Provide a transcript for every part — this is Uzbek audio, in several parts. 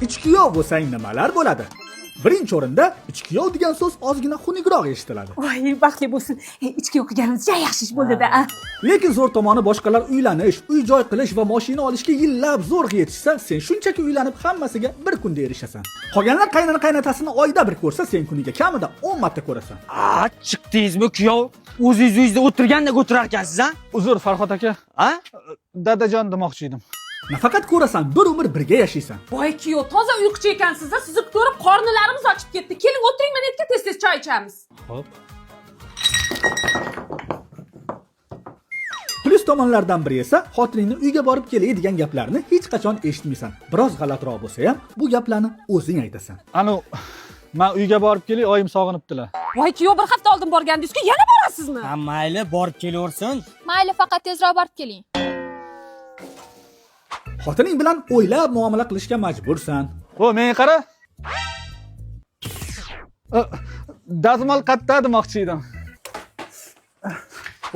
Ichkuyov bo'lsang nimalar bo'ladi? Birinchi o'rinda ichkuyov degan so'z ozgina xunukroq eshitiladi. Voy, baxtli bo'lsin. Ichki o'qiganimiz juda yaxshi ish bo'ldi-da. Lekin zo'r tomoni boshqalar uylanish, uy-joy qilish va mashina olishga yillab zo'rg'a yetishsa, sen shunchaki uylanib hammasiga bir kunda erishasan. Qolganlar qaynona qaynotasini oyda bir ko'rsa, sen kuniga kamida 10 marta ko'rasan. Chiqdingizmi kuyov? O'zingiz uyingizda o'tirgandek o'tirar ekansiz, ha? Uzr Farhod aka. Ha? Dadajon demoqchi edim. Nafaqat ko'rasan, bir umr birga yashaysan. Voy kuyov, toza uyquchi ekansiz-da. Sizni ko'rib qornilarimiz ochib ketdi. Keling, o'tiring, men etga tez-tez choy ichamiz. Xo'p. Plyus tomonlardan biri esa xotiningni uyga borib kelay degan gaplarni hech qachon eshitmaysan. Biroz g'alatroq bo'lsa ham, bu gaplarni o'zing aytasan. Anu, men uyga borib kelay, oyim sog'inibdilar. Voy kuyov, bir hafta oldin borgandingiz-ku, yana borasizmi? Ha, mayli, borib kelaversin. Mayli, faqat tezroq borib keling. Xotining bilan o'ylab muomala qilishga majbursan. O, menga qara. Dazmol qatta demoqchi edim.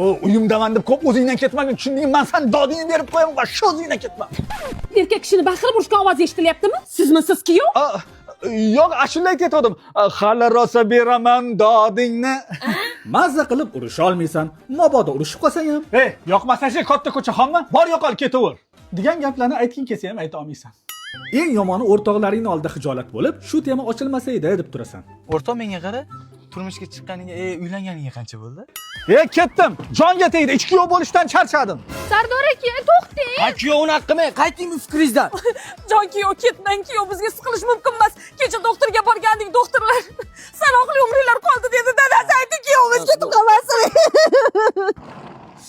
O, uyimdaman deb ko'p o'zingdan ketmagin, tushundingmi? Men sen dodingni berib qo'yaman va shu o'zingdan ketma. Erkak kishini baqirib urishgan ovoz eshitilyaptimi? Sizmi siz kuyov? Yo'q, ashula aytayotgandim. Hali rosa beraman dodingni. Mazza qilib urisha olmaysan. Mabodo urishib qolsang ham, Ey, yoqmasa shu katta ko'chaxonmi? Bor yo'qol ketaver. Degan gaplarni aytging kelsa ham ayta olmaysan. eng yomoni o'rtoqlaringning oldida xijolat bo'lib, shu tema ochilmasa edi deb turasan. O'rtoq menga qara. Turmushga chiqqaniga, uylanganiga qancha bo'ldi? Ketdim. Jonga tegdi. Ichki yo'l bo'lishdan charchadim. Sardor aka, to'xting. Ha, kuyovni haqqimi? Qayting bu fikringizdan. Jon kuyov, ketmang kuyov, bizga siqilish mumkin emas. Kecha doktorga borgandik, doktorlar sanoqli umringlar qoldi dedi. Dadasi aytdi, kuyovimiz ketib qolmasin.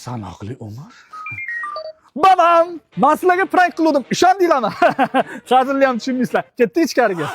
Sanoqli umr? Babam, men sizlarga prank qildim. Ishondinglarmi? Hazilni ham tushunmaysizlar. Ketdi ichkariga.